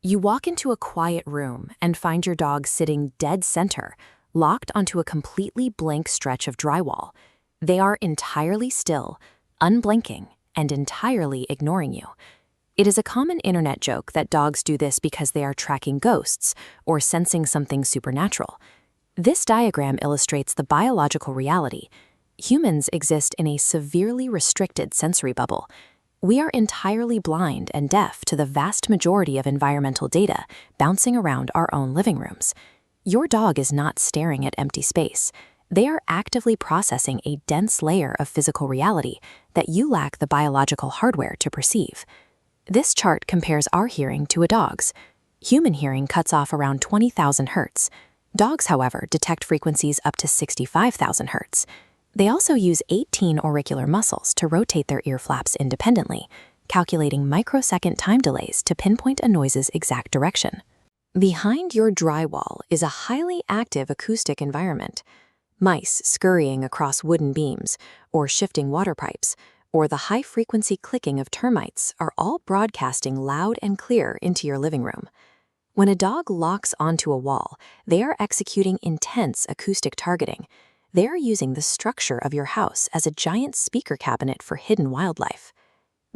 You walk into a quiet room and find your dog sitting dead center, locked onto a completely blank stretch of drywall. They are entirely still, unblinking, and entirely ignoring you. It is a common internet joke that dogs do this because they are tracking ghosts or sensing something supernatural. This diagram illustrates the biological reality. Humans exist in a severely restricted sensory bubble. We are entirely blind and deaf to the vast majority of environmental data bouncing around our own living rooms. Your dog is not staring at empty space. They are actively processing a dense layer of physical reality that you lack the biological hardware to perceive. This chart compares our hearing to a dog's. Human hearing cuts off around 20,000 hertz. Dogs, however, detect frequencies up to 65,000 hertz. They also use 18 auricular muscles to rotate their ear flaps independently, calculating microsecond time delays to pinpoint a noise's exact direction. Behind your drywall is a highly active acoustic environment. Mice scurrying across wooden beams, or shifting water pipes, or the high-frequency clicking of termites are all broadcasting loud and clear into your living room. When a dog locks onto a wall, they are executing intense acoustic targeting. They are using the structure of your house as a giant speaker cabinet for hidden wildlife.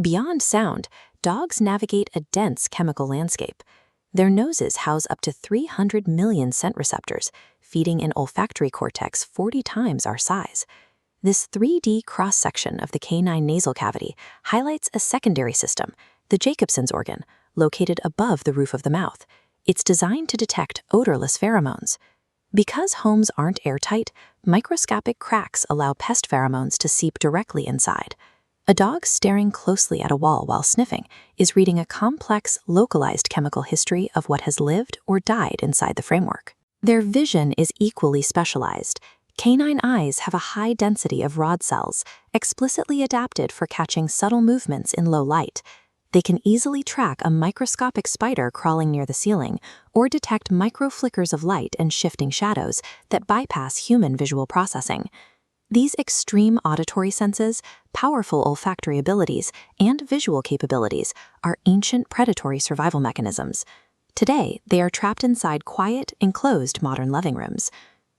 Beyond sound, dogs navigate a dense chemical landscape. Their noses house up to 300 million scent receptors, feeding an olfactory cortex 40 times our size. This 3D cross-section of the canine nasal cavity highlights a secondary system, the Jacobson's organ, located above the roof of the mouth. It's designed to detect odorless pheromones. Because homes aren't airtight, microscopic cracks allow pest pheromones to seep directly inside. A dog staring closely at a wall while sniffing is reading a complex, localized chemical history of what has lived or died inside the framework. Their vision is equally specialized. Canine eyes have a high density of rod cells, explicitly adapted for catching subtle movements in low light. They can easily track a microscopic spider crawling near the ceiling or detect micro-flickers of light and shifting shadows that bypass human visual processing. These extreme auditory senses, powerful olfactory abilities, and visual capabilities are ancient predatory survival mechanisms. Today, they are trapped inside quiet, enclosed modern living rooms.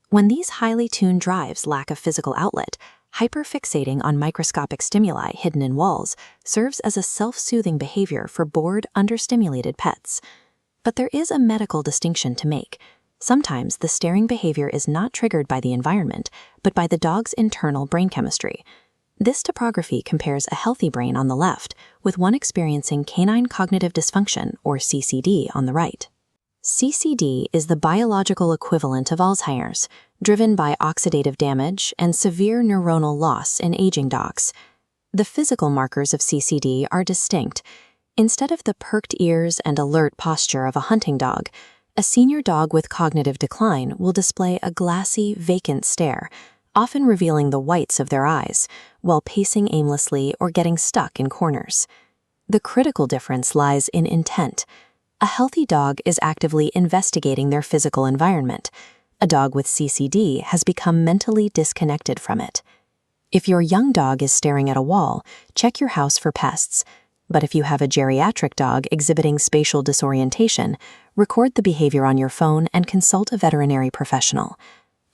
When these highly tuned drives lack a physical outlet, hyperfixating on microscopic stimuli hidden in walls serves as a self-soothing behavior for bored, understimulated pets. But there is a medical distinction to make. Sometimes the staring behavior is not triggered by the environment, but by the dog's internal brain chemistry. This topography compares a healthy brain on the left with one experiencing canine cognitive dysfunction, or CCD, on the right. CCD is the biological equivalent of Alzheimer's, driven by oxidative damage and severe neuronal loss in aging dogs. The physical markers of CCD are distinct. Instead of the perked ears and alert posture of a hunting dog, a senior dog with cognitive decline will display a glassy, vacant stare, often revealing the whites of their eyes, while pacing aimlessly or getting stuck in corners. The critical difference lies in intent. A healthy dog is actively investigating their physical environment. A dog with CCD has become mentally disconnected from it. If your young dog is staring at a wall, check your house for pests. But if you have a geriatric dog exhibiting spatial disorientation, record the behavior on your phone and consult a veterinary professional.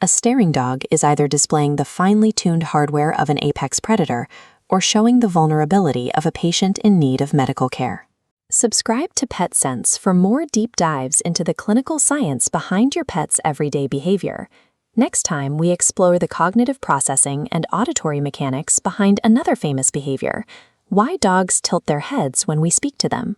A staring dog is either displaying the finely tuned hardware of an apex predator or showing the vulnerability of a patient in need of medical care. Subscribe to PetSense for more deep dives into the clinical science behind your pet's everyday behavior. Next time, we explore the cognitive processing and auditory mechanics behind another famous behavior: why dogs tilt their heads when we speak to them.